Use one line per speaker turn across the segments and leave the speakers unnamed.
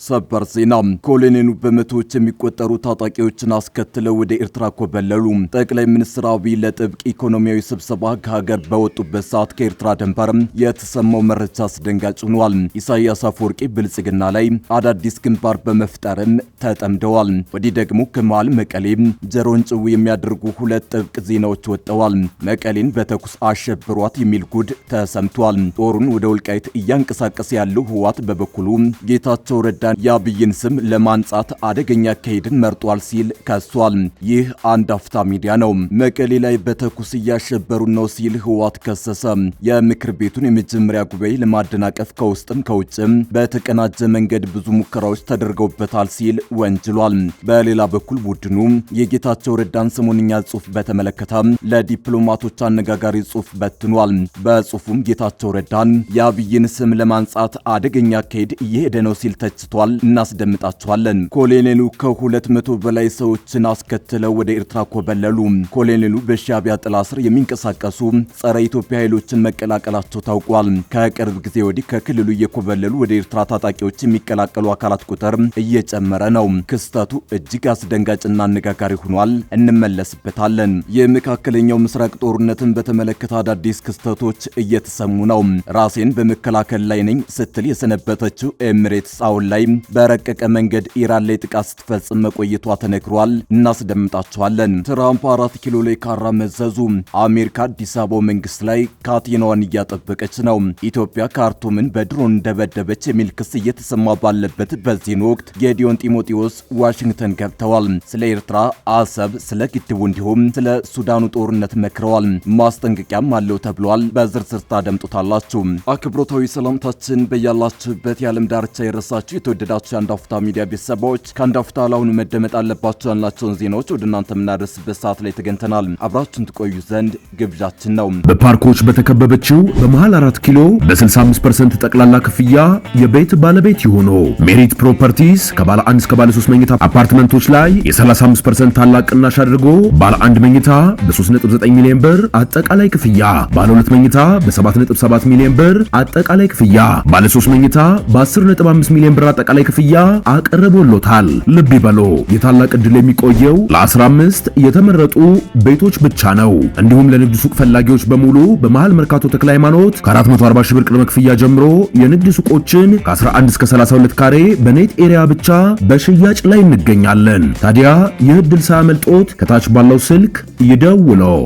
ሰበር ዜና ኮሎኔሉ በመቶዎች የሚቆጠሩ ታጣቂዎችን አስከትለው ወደ ኤርትራ ኮበለሉ። ጠቅላይ ሚኒስትር አብይ ለጥብቅ ኢኮኖሚያዊ ስብሰባ ከሀገር በወጡበት ሰዓት ከኤርትራ ድንበር የተሰማው መረጃ አስደንጋጭ ሆኗል። ኢሳያስ አፈወርቂ ብልጽግና ላይ አዳዲስ ግንባር በመፍጠርም ተጠምደዋል። ወዲህ ደግሞ ከመሃል መቀሌ ጀሮን ጭው የሚያደርጉ ሁለት ጥብቅ ዜናዎች ወጥተዋል። መቀሌን በተኩስ አሸብሯት የሚል ጉድ ተሰምቷል። ጦሩን ወደ ወልቃይት እያንቀሳቀሰ ያለው ህወሓት በበኩሉ ጌታቸው ረዳን የአብይን ስም ለማንጻት አደገኛ አካሄድን መርጧል ሲል ከሷል። ይህ አንድ አፍታ ሚዲያ ነው። መቀሌ ላይ በተኩስ እያሸበሩ ነው ሲል ህወሓት ከሰሰ። የምክር ቤቱን የመጀመሪያ ጉባኤ ለማደናቀፍ ከውስጥም ከውጭም በተቀናጀ መንገድ ብዙ ሙከራዎች ተደርገውበታል ሲል ወንጅሏል። በሌላ በኩል ቡድኑ የጌታቸው ረዳን ሰሞንኛ ጽሑፍ በተመለከተ ለዲፕሎማቶች አነጋጋሪ ጽሑፍ በትኗል። በጽሑፉም ጌታቸው ረዳን የአብይን ስም ለማንጻት አደገኛ አካሄድ እየሄደ ነው ሲል ተችቷል። እናስደምጣቸዋለን። ኮሎኔሉ ከ200 በላይ ሰዎችን አስከትለው ወደ ኤርትራ ኮበለሉ። ኮሎኔሉ በሻዕቢያ ጥላ ስር የሚንቀሳቀሱ ጸረ ኢትዮጵያ ኃይሎችን መቀላቀላቸው ታውቋል። ከቅርብ ጊዜ ወዲህ ከክልሉ እየኮበለሉ ወደ ኤርትራ ታጣቂዎች የሚቀላቀሉ አካላት ቁጥር እየጨመረ ነው። ክስተቱ እጅግ አስደንጋጭና አነጋጋሪ ሆኗል። እንመለስበታለን። የመካከለኛው ምስራቅ ጦርነትን በተመለከተ አዳዲስ ክስተቶች እየተሰሙ ነው። ራሴን በመከላከል ላይ ነኝ ስትል የሰነበተችው ኤሚሬትስ አሁን ላይ በረቀቀ መንገድ ኢራን ላይ ጥቃት ስትፈጽም መቆየቷ ተነግሯል። እናስደምጣቸዋለን። ትራምፕ 4 ኪሎ ላይ ካራ መዘዙ። አሜሪካ አዲስ አበባው መንግስት ላይ ካቴናዋን እያጠበቀች ነው። ኢትዮጵያ ካርቱምን በድሮን እንደበደበች የሚል ክስ እየተሰማ ባለበት በዚህን ወቅት ጌዲዮን ጢሞቴዎስ ዋሽንግተን ገብተዋል። ስለ ኤርትራ አሰብ፣ ስለ ግድቡ እንዲሁም ስለ ሱዳኑ ጦርነት መክረዋል። ማስጠንቀቂያም አለው ተብሏል። በዝርዝር ታደምጡታላችሁ። አክብሮታዊ ሰላምታችን በያላችሁበት የዓለም ዳርቻ የረሳችሁ የተወደዳችሁ የአንድ አፍታ ሚዲያ ቤተሰቦች ከአንድ አፍታ ለአሁኑ መደመጥ አለባቸው ያልናቸውን ዜናዎች ወደ እናንተ የምናደርስበት ሰዓት ላይ ተገኝተናል። አብራችሁን ትቆዩ ዘንድ ግብዣችን ነው።
በፓርኮች በተከበበችው በመሃል 4 ኪሎ በ65% ጠቅላላ ክፍያ የቤት ባለቤት የሆኑ ሜሪት ፕሮፐርቲስ ከባለ 1 እስከ ባለ 3 መኝታ አፓርትመንቶች ላይ የ35% ታላቅ ቅናሽ አድርጎ ባለ 1 መኝታ በ3.9 ሚሊዮን ብር አጠቃላይ ክፍያ፣ ባለ 2 መኝታ በ7.7 ሚሊዮን ብር አጠቃላይ ክፍያ፣ ባለ 3 መኝታ በ10.5 ሚሊዮን ብር አጠቃላይ ክፍያ አቀርቦሎታል። ልብ ይበሉ፣ የታላቅ ዕድል የሚቆየው ለ15 የተመረጡ ቤቶች ብቻ ነው። እንዲሁም ለንግድ ሱቅ ፈላጊዎች በሙሉ በመሃል መርካቶ ተክለ ሃይማኖት ከ440 ሺህ ብር ቅድመ ክፍያ ጀምሮ የንግድ ሱቆችን ከ11 እስከ 32 ካሬ በኔት ኤሪያ ብቻ በሽያጭ ላይ እንገኛለን። ታዲያ ይህ ዕድል ሳያመልጦት ከታች ባለው ስልክ ይደውለው።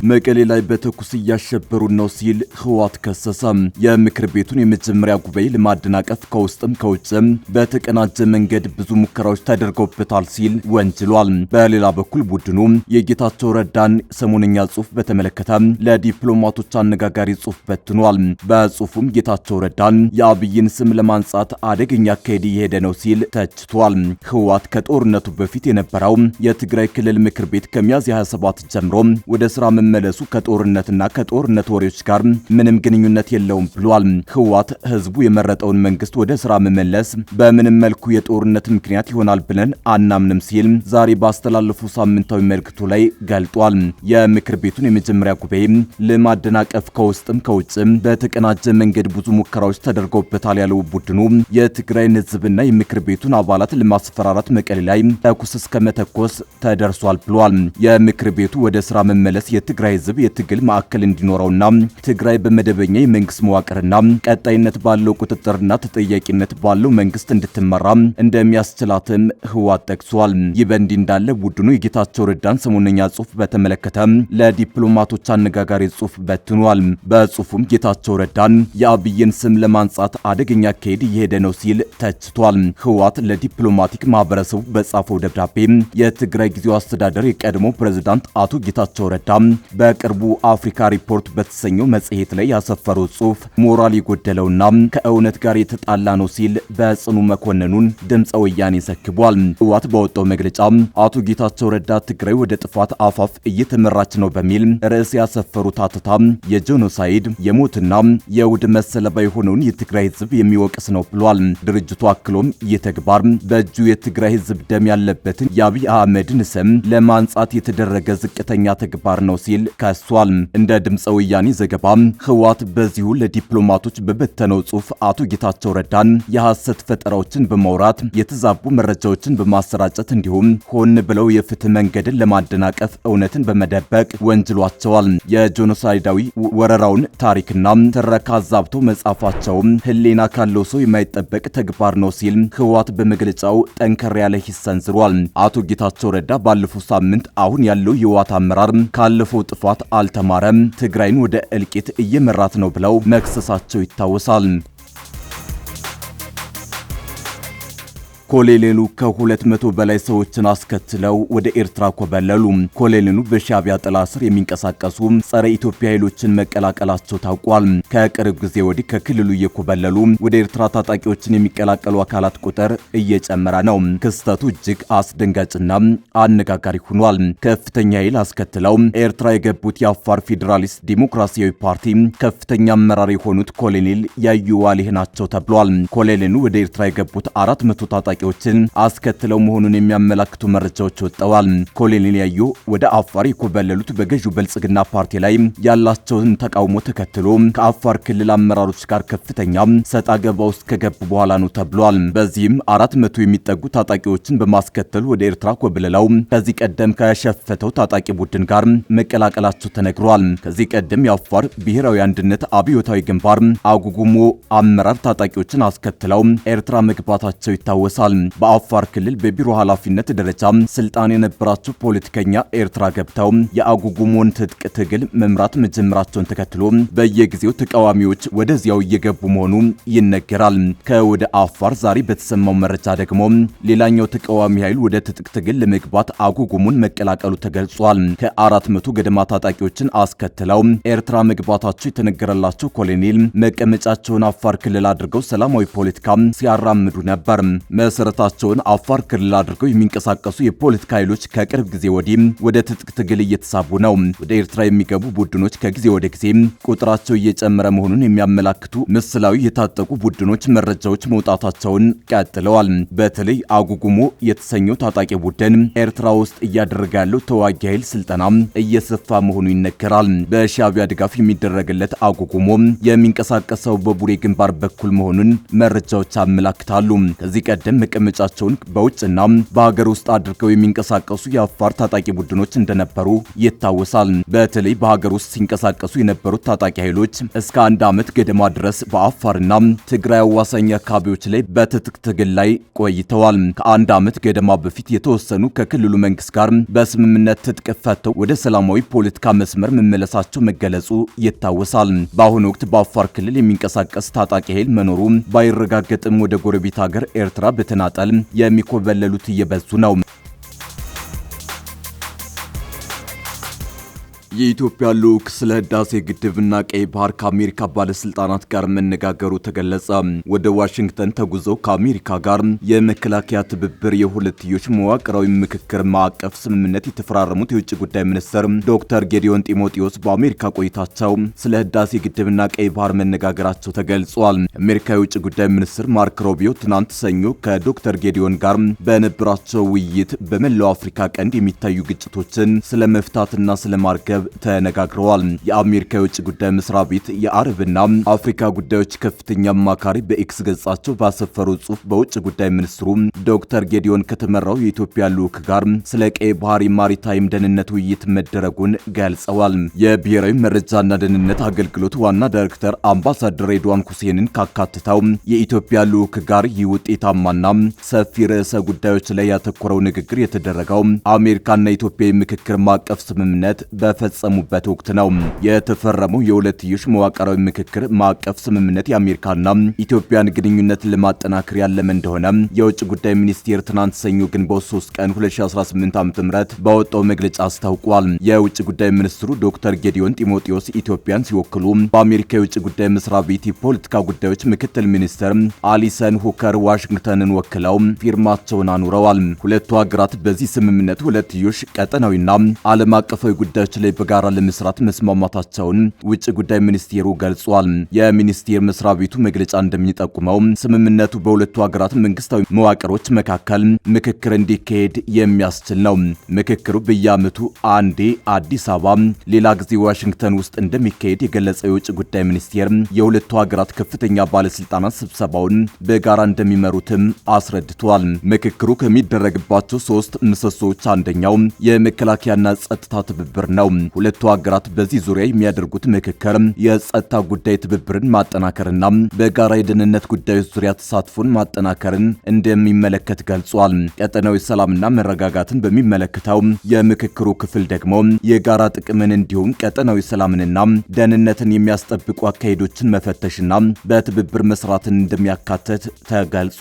መቀሌ ላይ በተኩስ እያሸበሩ ነው ሲል ህወሓት ከሰሰ። የምክር ቤቱን የመጀመሪያ ጉባኤ ለማደናቀፍ ከውስጥም ከውጭም በተቀናጀ መንገድ ብዙ ሙከራዎች ተደርገውበታል ሲል ወንጅሏል። በሌላ በኩል ቡድኑ የጌታቸው ረዳን ሰሞንኛ ጽሑፍ በተመለከተ ለዲፕሎማቶች አነጋጋሪ ጽሑፍ በትኗል። በጽሑፉም ጌታቸው ረዳን የአብይን ስም ለማንጻት አደገኛ አካሄድ እየሄደ ነው ሲል ተችቷል። ህወሓት ከጦርነቱ በፊት የነበረው የትግራይ ክልል ምክር ቤት ከሚያዝያ 27 ጀምሮ ወደ ስራ መለሱ ከጦርነትና ከጦርነት ወሬዎች ጋር ምንም ግንኙነት የለውም ብሏል። ህወሓት ህዝቡ የመረጠውን መንግስት ወደ ስራ መመለስ በምንም መልኩ የጦርነት ምክንያት ይሆናል ብለን አናምንም ሲል ዛሬ ባስተላለፉ ሳምንታዊ መልእክቱ ላይ ገልጧል። የምክር ቤቱን የመጀመሪያ ጉባኤ ለማደናቀፍ ከውስጥም ከውጭም በተቀናጀ መንገድ ብዙ ሙከራዎች ተደርገውበታል ያለው ቡድኑ የትግራይን ህዝብና የምክር ቤቱን አባላት ለማስፈራራት መቀሌ ላይ ተኩስ እስከ መተኮስ ተደርሷል ብሏል። የምክር ቤቱ ወደ ስራ መመለስ የትግራይ ህዝብ የትግል ማዕከል እንዲኖረውና ትግራይ በመደበኛ የመንግስት መዋቅርና ቀጣይነት ባለው ቁጥጥርና ተጠያቂነት ባለው መንግስት እንድትመራ እንደሚያስችላትም ህወሓት ጠቅሷል። ይህ በእንዲህ እንዳለ ቡድኑ የጌታቸው ረዳን ሰሞነኛ ጽሑፍ በተመለከተ ለዲፕሎማቶች አነጋጋሪ ጽሑፍ በትኗል። በጽሑፉም ጌታቸው ረዳን የአብይን ስም ለማንጻት አደገኛ አካሄድ እየሄደ ነው ሲል ተችቷል። ህወሓት ለዲፕሎማቲክ ማህበረሰቡ በጻፈው ደብዳቤ የትግራይ ጊዜያዊ አስተዳደር የቀድሞ ፕሬዝዳንት አቶ ጌታቸው ረዳ በቅርቡ አፍሪካ ሪፖርት በተሰኘው መጽሔት ላይ ያሰፈረው ጽሑፍ ሞራል የጎደለውና ከእውነት ጋር የተጣላ ነው ሲል በጽኑ መኮንኑን ድምፀ ወያኔ ዘግቧል። ህወሓት ባወጣው መግለጫ አቶ ጌታቸው ረዳ ትግራይ ወደ ጥፋት አፋፍ እየተመራች ነው በሚል ርዕስ ያሰፈሩት አተታ የጄኖሳይድ የሞትና የውድመት ሰለባ የሆነውን የትግራይ ህዝብ የሚወቅስ ነው ብሏል። ድርጅቱ አክሎም የተግባር በእጁ የትግራይ ህዝብ ደም ያለበትን የአብይ አህመድን ስም ለማንጻት የተደረገ ዝቅተኛ ተግባር ነው ሲል ሲል ከሷል። እንደ ድምፀ ወያኔ ዘገባ ህወሓት በዚሁ ለዲፕሎማቶች በበተነው ጽሑፍ አቶ ጌታቸው ረዳን የሐሰት ፈጠራዎችን በማውራት የተዛቡ መረጃዎችን በማሰራጨት እንዲሁም ሆን ብለው የፍትህ መንገድን ለማደናቀፍ እውነትን በመደበቅ ወንጅሏቸዋል። የጄኖሳይዳዊ ወረራውን ታሪክና ትረካ አዛብተው መጻፋቸውም ህሊና ካለው ሰው የማይጠበቅ ተግባር ነው ሲል ህወሓት በመግለጫው ጠንከር ያለ ሂስ ሰንዝሯል። አቶ ጌታቸው ረዳ ባለፈው ሳምንት አሁን ያለው የህወሓት አመራር ካለፈው ጥፋት አልተማረም፣ ትግራይን ወደ እልቂት እየመራት ነው ብለው መክሰሳቸው ይታወሳል። ኮሎኔሉ ከ200 በላይ ሰዎችን አስከትለው ወደ ኤርትራ ኮበለሉ። ኮሎኔሉ በሻዕቢያ ጥላ ስር የሚንቀሳቀሱ ጸረ ኢትዮጵያ ኃይሎችን መቀላቀላቸው ታውቋል። ከቅርብ ጊዜ ወዲህ ከክልሉ እየኮበለሉ ወደ ኤርትራ ታጣቂዎችን የሚቀላቀሉ አካላት ቁጥር እየጨመረ ነው። ክስተቱ እጅግ አስደንጋጭና አነጋጋሪ ሆኗል። ከፍተኛ ኃይል አስከትለው ኤርትራ የገቡት የአፋር ፌዴራሊስት ዲሞክራሲያዊ ፓርቲ ከፍተኛ አመራር የሆኑት ኮሎኔል ያዩ ዋሊህ ናቸው ተብሏል። ኮሎኔሉ ወደ ኤርትራ የገቡት 400 ታጣቂዎችን አስከትለው መሆኑን የሚያመላክቱ መረጃዎች ወጥተዋል። ኮሎኔል ያዩ ወደ አፋር የኮበለሉት በገዢው ብልጽግና ፓርቲ ላይ ያላቸውን ተቃውሞ ተከትሎ ከአፋር ክልል አመራሮች ጋር ከፍተኛ ሰጣ ገባ ውስጥ ከገቡ በኋላ ነው ተብሏል። በዚህም 400 የሚጠጉ ታጣቂዎችን በማስከተል ወደ ኤርትራ ኮብልለው ከዚህ ቀደም ከሸፈተው ታጣቂ ቡድን ጋር መቀላቀላቸው ተነግሯል። ከዚህ ቀደም የአፋር ብሔራዊ አንድነት አብዮታዊ ግንባር አጉጉሞ አመራር ታጣቂዎችን አስከትለው ኤርትራ መግባታቸው ይታወሳል። በአፋር ክልል በቢሮ ኃላፊነት ደረጃ ስልጣን የነበራቸው ፖለቲከኛ ኤርትራ ገብተው የአጉጉሞን ትጥቅ ትግል መምራት መጀመራቸውን ተከትሎ በየጊዜው ተቃዋሚዎች ወደዚያው እየገቡ መሆኑ ይነገራል። ከወደ አፋር ዛሬ በተሰማው መረጃ ደግሞ ሌላኛው ተቃዋሚ ኃይል ወደ ትጥቅ ትግል ለመግባት አጉጉሞን መቀላቀሉ ተገልጿል። ከ400 ገደማ ታጣቂዎችን አስከትለው ኤርትራ መግባታቸው የተነገረላቸው ኮሎኔል መቀመጫቸውን አፋር ክልል አድርገው ሰላማዊ ፖለቲካ ሲያራምዱ ነበር። መሰረታቸውን አፋር ክልል አድርገው የሚንቀሳቀሱ የፖለቲካ ኃይሎች ከቅርብ ጊዜ ወዲህ ወደ ትጥቅ ትግል እየተሳቡ ነው። ወደ ኤርትራ የሚገቡ ቡድኖች ከጊዜ ወደ ጊዜ ቁጥራቸው እየጨመረ መሆኑን የሚያመላክቱ ምስላዊ የታጠቁ ቡድኖች መረጃዎች መውጣታቸውን ቀጥለዋል። በተለይ አጉጉሞ የተሰኘው ታጣቂ ቡድን ኤርትራ ውስጥ እያደረገ ያለው ተዋጊ ኃይል ስልጠና እየሰፋ መሆኑ ይነገራል። በሻዕቢያ ድጋፍ የሚደረግለት አጉጉሞ የሚንቀሳቀሰው በቡሬ ግንባር በኩል መሆኑን መረጃዎች አመላክታሉ። ከዚህ ቀደም መቀመጫቸውን በውጭና በሀገር ውስጥ አድርገው የሚንቀሳቀሱ የአፋር ታጣቂ ቡድኖች እንደነበሩ ይታወሳል። በተለይ በሀገር ውስጥ ሲንቀሳቀሱ የነበሩት ታጣቂ ኃይሎች እስከ 1 ዓመት ገደማ ድረስ በአፋርና ትግራይ አዋሳኝ አካባቢዎች ላይ በትጥቅ ትግል ላይ ቆይተዋል። ከ1 ዓመት ገደማ በፊት የተወሰኑ ከክልሉ መንግስት ጋር በስምምነት ትጥቅ ፈተው ወደ ሰላማዊ ፖለቲካ መስመር መመለሳቸው መገለጹ ይታወሳል። በአሁኑ ወቅት በአፋር ክልል የሚንቀሳቀስ ታጣቂ ኃይል መኖሩ ባይረጋገጥም ወደ ጎረቤት ሀገር ኤርትራ በተናጠል የሚኮበለሉት እየበዙ ነው። የኢትዮጵያ ልዑክ ስለ ህዳሴ ግድብና ቀይ ባህር ከአሜሪካ ባለስልጣናት ጋር መነጋገሩ ተገለጸ። ወደ ዋሽንግተን ተጉዘው ከአሜሪካ ጋር የመከላከያ ትብብር የሁለትዮሽ መዋቅራዊ ምክክር ማዕቀፍ ስምምነት የተፈራረሙት የውጭ ጉዳይ ሚኒስትር ዶክተር ጌዲዮን ጢሞቴዎስ በአሜሪካ ቆይታቸው ስለ ህዳሴ ግድብና ቀይ ባህር መነጋገራቸው ተገልጿል። የአሜሪካ የውጭ ጉዳይ ሚኒስትር ማርክ ሮቢዮ ትናንት ሰኞ ከዶክተር ጌዲዮን ጋር በነበራቸው ውይይት በመላው አፍሪካ ቀንድ የሚታዩ ግጭቶችን ስለመፍታትና ስለማርገብ ተነጋግረዋል። የአሜሪካ የውጭ ጉዳይ መስሪያ ቤት የአረብና አፍሪካ ጉዳዮች ከፍተኛ አማካሪ በኤክስ ገጻቸው ባሰፈሩ ጽሑፍ በውጭ ጉዳይ ሚኒስትሩ ዶክተር ጌዲዮን ከተመራው የኢትዮጵያ ልዑክ ጋር ስለ ቀይ ባህር ማሪታይም ደህንነት ውይይት መደረጉን ገልጸዋል። የብሔራዊ መረጃና ደህንነት አገልግሎት ዋና ዳይሬክተር አምባሳደር ሬድዋን ሁሴንን ካካተተው የኢትዮጵያ ልዑክ ጋር ይህ ውጤታማና ሰፊ ርዕሰ ጉዳዮች ላይ ያተኮረው ንግግር የተደረገው አሜሪካና ኢትዮጵያ የምክክር ማዕቀፍ ስምምነት በፈጸሙበት ወቅት ነው። የተፈረመው የሁለትዮሽ መዋቅራዊ ምክክር ማዕቀፍ ስምምነት የአሜሪካና ኢትዮጵያን ግንኙነት ለማጠናከር ያለመ እንደሆነ የውጭ ጉዳይ ሚኒስቴር ትናንት ሰኞ ግንቦት 3 ቀን 2018 ዓ.ም ባወጣው መግለጫ አስታውቋል። የውጭ ጉዳይ ሚኒስትሩ ዶክተር ጌዲዮን ጢሞቴዎስ ኢትዮጵያን ሲወክሉ በአሜሪካ የውጭ ጉዳይ መስሪያ ቤት የፖለቲካ ጉዳዮች ምክትል ሚኒስትር አሊሰን ሁከር ዋሽንግተንን ወክለው ፊርማቸውን አኑረዋል። ሁለቱ ሀገራት በዚህ ስምምነት ሁለትዮሽ ቀጠናዊና ዓለም አቀፋዊ ጉዳዮች ላይ በጋራ ለመስራት መስማማታቸውን ውጭ ጉዳይ ሚኒስቴሩ ገልጿል። የሚኒስቴር መስሪያ ቤቱ መግለጫ እንደሚጠቁመው ስምምነቱ በሁለቱ ሀገራት መንግስታዊ መዋቅሮች መካከል ምክክር እንዲካሄድ የሚያስችል ነው። ምክክሩ በየዓመቱ አንዴ አዲስ አበባ፣ ሌላ ጊዜ ዋሽንግተን ውስጥ እንደሚካሄድ የገለጸው የውጭ ጉዳይ ሚኒስቴር የሁለቱ ሀገራት ከፍተኛ ባለስልጣናት ስብሰባውን በጋራ እንደሚመሩትም አስረድቷል። ምክክሩ ከሚደረግባቸው 3 ምሰሶች አንደኛው የመከላከያና ጸጥታ ትብብር ነው። ሁለቱ ሀገራት በዚህ ዙሪያ የሚያደርጉት ምክክር የጸጥታ ጉዳይ ትብብርን ማጠናከርና በጋራ የደህንነት ጉዳዮች ዙሪያ ተሳትፎን ማጠናከርን እንደሚመለከት ገልጿል። ቀጠናዊ ሰላምና መረጋጋትን በሚመለከተው የምክክሩ ክፍል ደግሞ የጋራ ጥቅምን እንዲሁም ቀጠናዊ ሰላምንና ደህንነትን የሚያስጠብቁ አካሄዶችን መፈተሽና በትብብር መስራትን እንደሚያካትት ተገልጿል።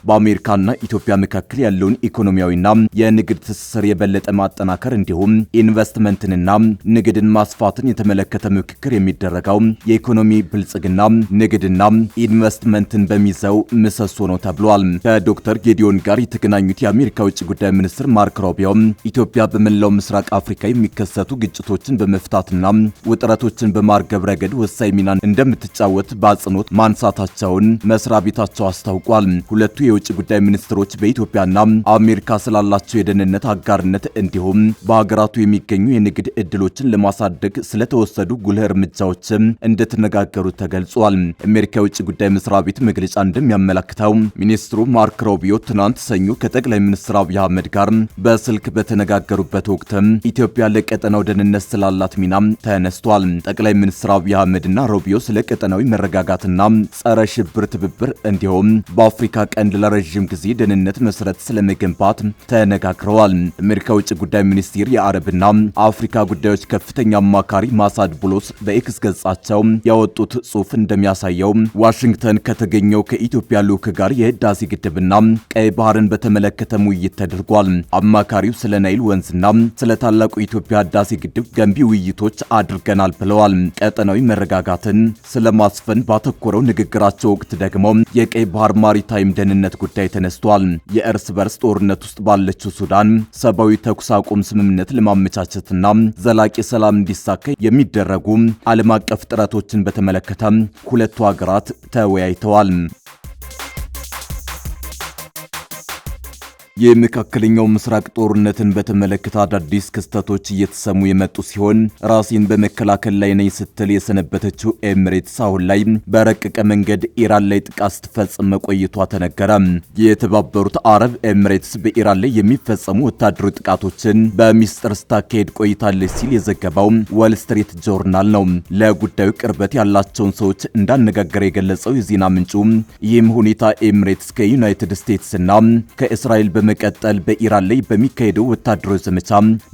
በአሜሪካና ኢትዮጵያ መካከል ያለውን ኢኮኖሚያዊና የንግድ ትስስር የበለጠ ማጠናከር እንዲሁም ኢንቨስትመንትንና ንግድን ማስፋትን የተመለከተ ምክክር የሚደረገው የኢኮኖሚ ብልጽግና ንግድና ኢንቨስትመንትን በሚይዘው ምሰሶ ነው ተብሏል። ከዶክተር ጌዲዮን ጋር የተገናኙት የአሜሪካ ውጭ ጉዳይ ሚኒስትር ማርክ ሮቢዮ ኢትዮጵያ በመላው ምስራቅ አፍሪካ የሚከሰቱ ግጭቶችን በመፍታትና ውጥረቶችን በማርገብ ረገድ ወሳኝ ሚና እንደምትጫወት በአጽንኦት ማንሳታቸውን መስሪያ ቤታቸው አስታውቋል። ሁለቱ የውጭ ጉዳይ ሚኒስትሮች በኢትዮጵያና አሜሪካ ስላላቸው የደህንነት አጋርነት እንዲሁም በሀገራቱ የሚገኙ የንግድ ዕድሎችን ለማሳደግ ስለተወሰዱ ጉልህ እርምጃዎች እንደተነጋገሩ ተገልጿል። አሜሪካ የውጭ ጉዳይ መስሪያ ቤት መግለጫ እንደሚያመለክተው ሚኒስትሩ ማርክ ሮቢዮ ትናንት ሰኞ ከጠቅላይ ሚኒስትር አብይ አህመድ ጋር በስልክ በተነጋገሩበት ወቅት ኢትዮጵያ ለቀጠናው ደህንነት ስላላት ሚና ተነስቷል። ጠቅላይ ሚኒስትር አብይ አህመድና ሮቢዮ ስለ ቀጠናዊ መረጋጋትና ጸረ ሽብር ትብብር እንዲሁም በአፍሪካ ቀንድ ለረጅም ጊዜ ደህንነት መሰረት ስለመገንባት ተነጋግረዋል። አሜሪካ ውጭ ጉዳይ ሚኒስቴር የአረብና አፍሪካ ጉዳዮች ከፍተኛ አማካሪ ማሳድ ቡሎስ በኤክስ ገጻቸው ያወጡት ጽሑፍ እንደሚያሳየው ዋሽንግተን ከተገኘው ከኢትዮጵያ ልዑክ ጋር የህዳሴ ግድብና ቀይ ባህርን በተመለከተ ውይይት ተደርጓል። አማካሪው ስለ ናይል ወንዝና ስለ ታላቁ የኢትዮጵያ ህዳሴ ግድብ ገንቢ ውይይቶች አድርገናል ብለዋል። ቀጠናዊ መረጋጋትን ስለማስፈን ባተኮረው ንግግራቸው ወቅት ደግሞ የቀይ ባህር ማሪታይም ደህንነት ጉዳይ ተነስቷል። የእርስ በርስ ጦርነት ውስጥ ባለችው ሱዳን ሰብአዊ ተኩስ አቁም ስምምነት ለማመቻቸትና ዘላቂ ሰላም እንዲሳካ የሚደረጉ ዓለም አቀፍ ጥረቶችን በተመለከተ ሁለቱ ሀገራት ተወያይተዋል። የመካከለኛው ምስራቅ ጦርነትን በተመለከተ አዳዲስ ክስተቶች እየተሰሙ የመጡ ሲሆን ራሴን በመከላከል ላይ ነኝ ስትል የሰነበተችው ኤሚሬትስ አሁን ላይ በረቀቀ መንገድ ኢራን ላይ ጥቃት ስትፈጽም መቆየቷ ተነገረ። የተባበሩት አረብ ኤሚሬትስ በኢራን ላይ የሚፈጸሙ ወታደራዊ ጥቃቶችን በሚስጥር ስታካሄድ ቆይታለች ሲል የዘገበው ወል ስትሪት ጆርናል ነው። ለጉዳዩ ቅርበት ያላቸውን ሰዎች እንዳነጋገረ የገለጸው የዜና ምንጩ ይህም ሁኔታ ኤሚሬትስ ከዩናይትድ ስቴትስና ከእስራኤል በመቀጠል በኢራን ላይ በሚካሄደው ወታደራዊ ዘመቻ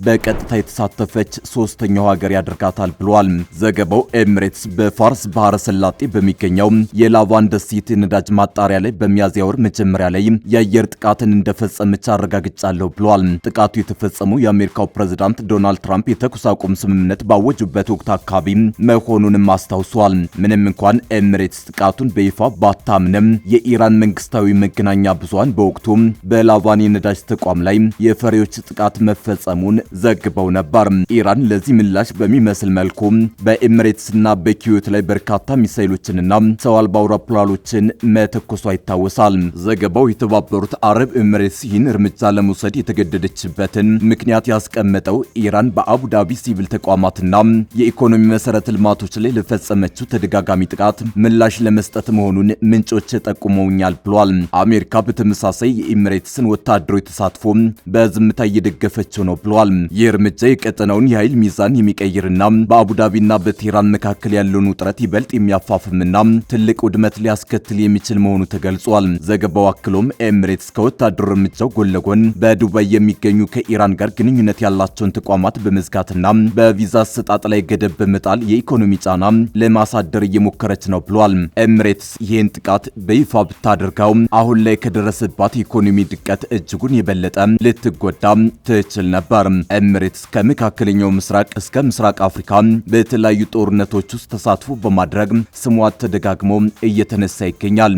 በቀጥታ የተሳተፈች ሶስተኛው ሀገር ያደርጋታል ብሏል። ዘገባው ኤሚሬትስ በፋርስ ባህረ ሰላጤ በሚገኘው የላቫን ደሴት ነዳጅ ማጣሪያ ላይ በሚያዝያ ወር መጀመሪያ ላይ የአየር ጥቃትን እንደፈጸመች አረጋግጫለሁ ብሏል። ጥቃቱ የተፈጸመው የአሜሪካው ፕሬዝዳንት ዶናልድ ትራምፕ የተኩስ አቁም ስምምነት ባወጁበት ወቅት አካባቢ መሆኑንም አስታውሷል። ምንም እንኳን ኤሚሬትስ ጥቃቱን በይፋ ባታምንም የኢራን መንግስታዊ መገናኛ ብዙሃን በወቅቱ በላቫን የነዳጅ ተቋም ላይ የፈሪዎች ጥቃት መፈጸሙን ዘግበው ነበር። ኢራን ለዚህ ምላሽ በሚመስል መልኩ በኤሚሬትስና በኩዌት ላይ በርካታ ሚሳኤሎችንና ሰው አልባ አውሮፕላኖችን መተኮሷ ይታወሳል። ዘገባው የተባበሩት አረብ ኤሚሬትስ ይህን እርምጃ ለመውሰድ የተገደደችበትን ምክንያት ያስቀመጠው ኢራን በአቡዳቢ ሲቪል ተቋማትና የኢኮኖሚ መሰረተ ልማቶች ላይ ለፈጸመችው ተደጋጋሚ ጥቃት ምላሽ ለመስጠት መሆኑን ምንጮች ጠቁመውኛል ብሏል። አሜሪካ በተመሳሳይ የኤሚሬትስን ወታደራዊ ተሳትፎ በዝምታ እየደገፈችው ነው ብሏል። ይህ እርምጃ የቀጠናውን የኃይል ሚዛን የሚቀይርና በአቡዳቢና በቴህራን መካከል ያለውን ውጥረት ይበልጥ የሚያፋፍምና ትልቅ ውድመት ሊያስከትል የሚችል መሆኑ ተገልጿል። ዘገባው አክሎም ኤሚሬትስ ከወታደራዊ እርምጃው ጎን ለጎን በዱባይ የሚገኙ ከኢራን ጋር ግንኙነት ያላቸውን ተቋማት በመዝጋትና በቪዛ አሰጣጥ ላይ ገደብ በመጣል የኢኮኖሚ ጫና ለማሳደር እየሞከረች ነው ብሏል። ኤሚሬትስ ይህን ጥቃት በይፋ ብታደርገው አሁን ላይ ከደረሰባት ኢኮኖሚ ድቀት እጅጉን የበለጠ ልትጎዳ ትችል ነበር። ኤሚሬትስ ከመካከለኛው ምስራቅ እስከ ምስራቅ አፍሪካ በተለያዩ ጦርነቶች ውስጥ ተሳትፎ በማድረግ ስሟ ተደጋግሞ እየተነሳ ይገኛል።